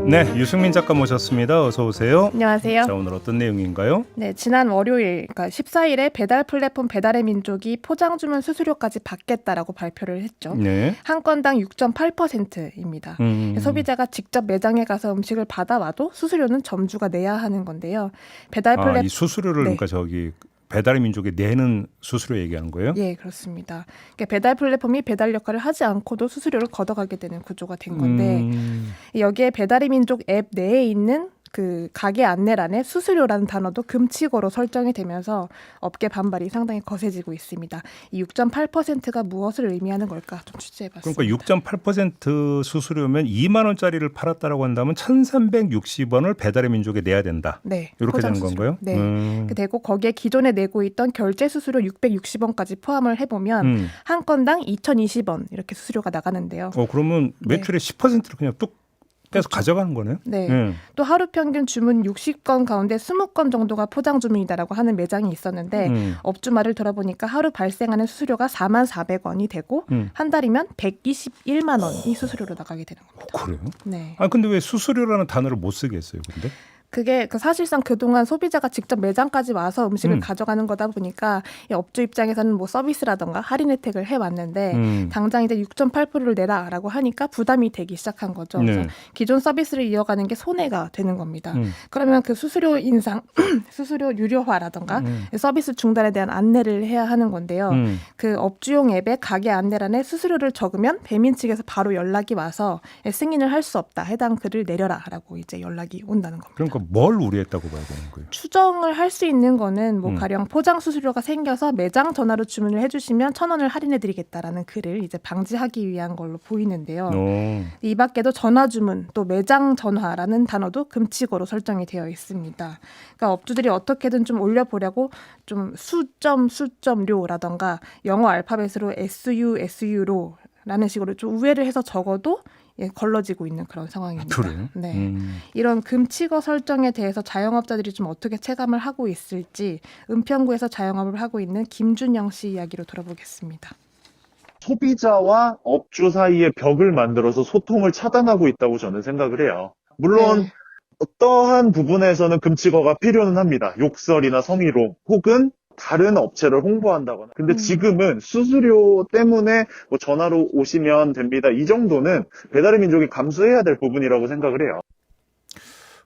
네, 유승민 작가 모셨습니다. 어서 오세요. 안녕하세요. 자, 오늘 어떤 내용인가요? 네, 지난 월요일, 그러니까 14일에 배달 플랫폼 배달의 민족이 포장 주문 수수료까지 받겠다라고 발표를 했죠. 네. 한 건당 6.8%입니다. 소비자가 직접 매장에 가서 음식을 받아와도 수수료는 점주가 내야 하는 건데요. 배달 플랫 이 수수료를 네. 그러니까 저기 배달의 민족에 내는 수수료 얘기하는 거예요? 예, 그렇습니다. 그러니까 배달 플랫폼이 배달 역할을 하지 않고도 수수료를 걷어가게 되는 구조가 된 건데 여기에 배달의 민족 앱 내에 있는 그 가게 안내란에 수수료라는 단어도 금칙어로 설정이 되면서 업계 반발이 상당히 거세지고 있습니다. 이 6.8%가 무엇을 의미하는 걸까 좀 취재해봤습니다. 그러니까 6.8% 수수료면 2만 원짜리를 팔았다라고 한다면 1,360원을 배달의 민족에 내야 된다. 네, 이렇게 포장 되는 수수료. 건가요? 네. 되고 거기에 기존에 내고 있던 결제 수수료 660원까지 포함을 해보면 한 건당 2,020원 이렇게 수수료가 나가는데요. 그러면 매출의 10%를 그냥 뚝 떼서 가져가는 거네요? 네. 또 하루 평균 주문 60건 가운데 20건 정도가 포장 주문이다라고 하는 매장이 있었는데 업주 말을 들어보니까 하루 발생하는 수수료가 4,400원이 되고 한 달이면 121만 원이 수수료로 나가게 되는 겁니다. 그래요? 네. 근데 왜 수수료라는 단어를 못 쓰게 했어요, 근데? 그게 사실상 그동안 소비자가 직접 매장까지 와서 음식을 가져가는 거다 보니까 이 업주 입장에서는 뭐 서비스라던가 할인 혜택을 해왔는데 당장 이제 6.8%를 내라라고 하니까 부담이 되기 시작한 거죠. 그래서 기존 서비스를 이어가는 게 손해가 되는 겁니다. 그러면 그 수수료 인상, 수수료 유료화라던가 서비스 중단에 대한 안내를 해야 하는 건데요. 그 업주용 앱에 가게 안내란에 수수료를 적으면 배민 측에서 바로 연락이 와서 승인을 할 수 없다. 해당 글을 내려라라고 이제 연락이 온다는 겁니다. 그러니까 뭘 우려했다고 봐야 되는 거예요? 추정을 할 수 있는 거는 뭐 가령 포장 수수료가 생겨서 매장 전화로 주문을 해주시면 1,000원을 할인해드리겠다라는 글을 이제 방지하기 위한 걸로 보이는데요. 이 밖에도 전화 주문 또 매장 전화라는 단어도 금칙어로 설정이 되어 있습니다. 그러니까 업주들이 어떻게든 좀 올려보려고 좀 수점료라던가 영어 알파벳으로 SU로 라는 식으로 좀 우회를 해서 적어도 걸러지고 있는 그런 상황입니다. 그래요? 네. 이런 금칙어 설정에 대해서 자영업자들이 좀 어떻게 체감을 하고 있을지 은평구에서 자영업을 하고 있는 김준영 씨 이야기로 들어보겠습니다. 소비자와 업주 사이에 벽을 만들어서 소통을 차단하고 있다고 저는 생각을 해요. 물론 어떠한 부분에서는 금칙어가 필요는 합니다. 욕설이나 성희롱 혹은 다른 업체를 홍보한다거나. 근데 지금은 수수료 때문에 뭐 전화로 오시면 됩니다. 이 정도는 배달의 민족이 감수해야 될 부분이라고 생각을 해요.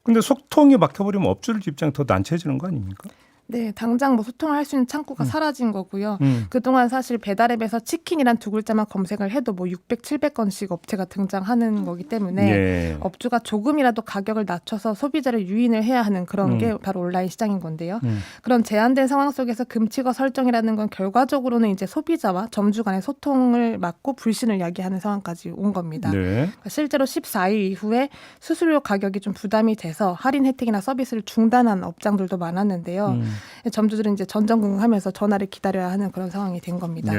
근데 소통이 막혀버리면 업주들 입장이 더 난처해지는 거 아닙니까? 네, 당장 뭐 소통을 할 수 있는 창구가 사라진 거고요. 그동안 사실 배달앱에서 치킨이란 두 글자만 검색을 해도 뭐 600, 700건씩 업체가 등장하는 거기 때문에 업주가 조금이라도 가격을 낮춰서 소비자를 유인을 해야 하는 그런 게 바로 온라인 시장인 건데요. 그런 제한된 상황 속에서 금칙어 설정이라는 건 결과적으로는 이제 소비자와 점주 간의 소통을 막고 불신을 야기하는 상황까지 온 겁니다. 그러니까 실제로 14일 이후에 수수료 가격이 좀 부담이 돼서 할인 혜택이나 서비스를 중단한 업장들도 많았는데요. 점주들은 이제 전전긍긍하면서 전화를 기다려야 하는 그런 상황이 된 겁니다.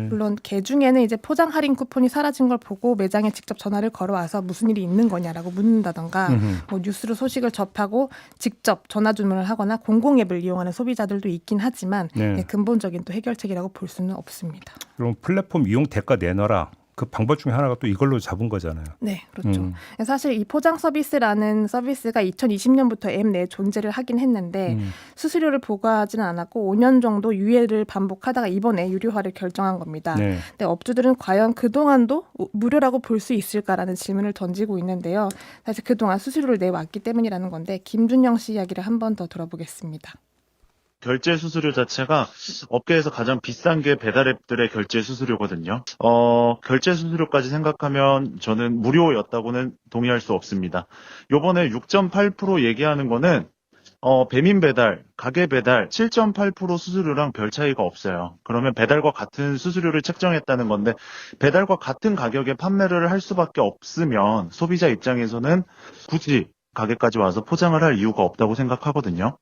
물론 개중에는 이제 포장 할인 쿠폰이 사라진 걸 보고 매장에 직접 전화를 걸어와서 무슨 일이 있는 거냐라고 묻는다던가 뭐 뉴스로 소식을 접하고 직접 전화 주문을 하거나 공공 앱을 이용하는 소비자들도 있긴 하지만 근본적인 또 해결책이라고 볼 수는 없습니다. 그럼 플랫폼 이용 대가 내놔라. 그 방법 중에 하나가 또 이걸로 잡은 거잖아요. 네, 그렇죠. 사실 이 포장 서비스라는 서비스가 2020년부터 앱 내에 존재를 하긴 했는데 수수료를 부과하지는 않았고 5년 정도 유예를 반복하다가 이번에 유료화를 결정한 겁니다. 근데 업주들은 과연 그동안도 무료라고 볼 수 있을까라는 질문을 던지고 있는데요. 사실 그동안 수수료를 내왔기 때문이라는 건데 김준영 씨 이야기를 한 번 더 들어보겠습니다. 결제 수수료 자체가 업계에서 가장 비싼 게 배달앱들의 결제 수수료거든요. 결제 수수료까지 생각하면 저는 무료였다고는 동의할 수 없습니다. 요번에 6.8% 얘기하는 거는 배민 배달, 가게 배달 7.8% 수수료랑 별 차이가 없어요. 그러면 배달과 같은 수수료를 책정했다는 건데 배달과 같은 가격에 판매를 할 수밖에 없으면 소비자 입장에서는 굳이 가게까지 와서 포장을 할 이유가 없다고 생각하거든요.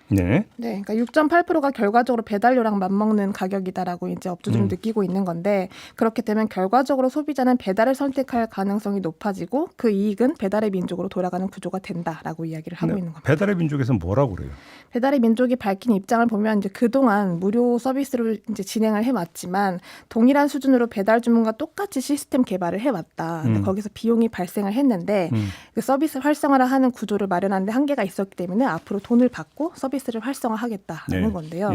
네. 네, 그러니까 6.8%가 결과적으로 배달료랑 맞먹는 가격이다라고 이제 업주들은 느끼고 있는 건데 그렇게 되면 결과적으로 소비자는 배달을 선택할 가능성이 높아지고 그 이익은 배달의 민족으로 돌아가는 구조가 된다라고 이야기를 하고 있는 겁니다. 배달의 민족에서는 뭐라고 그래요? 배달의 민족이 밝힌 입장을 보면 이제 그동안 무료 서비스를 이제 진행을 해왔지만 동일한 수준으로 배달 주문과 똑같이 시스템 개발을 해왔다. 근데 거기서 비용이 발생을 했는데 그 서비스 활성화를 하는 구조를 마련하는데 한계가 있었기 때문에 앞으로 돈을 받고 서비스를 활성화하겠다는 건데요.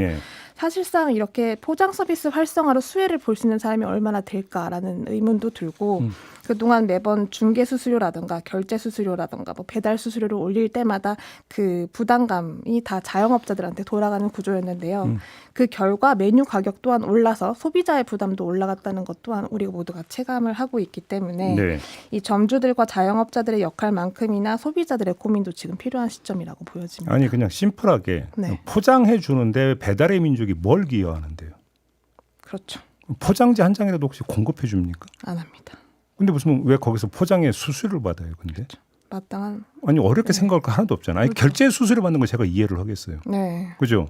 사실상 이렇게 포장 서비스 활성화로 수혜를 볼 수 있는 사람이 얼마나 될까라는 의문도 들고 그동안 매번 중개 수수료라든가 결제 수수료라든가 뭐 배달 수수료를 올릴 때마다 그 부담감이 다 자영업자들한테 돌아가는 구조였는데요. 그 결과 메뉴 가격 또한 올라서 소비자의 부담도 올라갔다는 것 또한 우리가 모두가 체감을 하고 있기 때문에 이 점주들과 자영업자들의 역할만큼이나 소비자들의 고민도 지금 필요한 시점이라고 보여집니다. 아니 그냥 심플하게 포장해 주는데 배달의 민족이 뭘 기여하는데요? 그렇죠. 포장지 한 장이라도 혹시 공급해 줍니까? 안 합니다. 근데 무슨 왜 거기서 포장에 수수료를 받아요? 근데 그렇죠. 마땅한 아니 어렵게 생각할 거 하나도 없잖아요. 아니, 결제 수수료 받는 거 제가 이해를 하겠어요. 네. 그죠?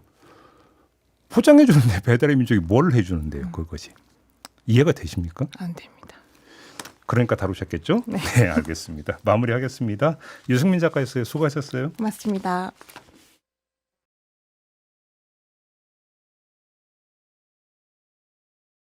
포장해 주는데 배달의 민족이 뭘 해주는데요? 그것이 이해가 되십니까? 안 됩니다. 그러니까 다루셨겠죠? 네, 알겠습니다. 마무리하겠습니다. 유승민 작가였어요. 수고하셨어요. 맞습니다.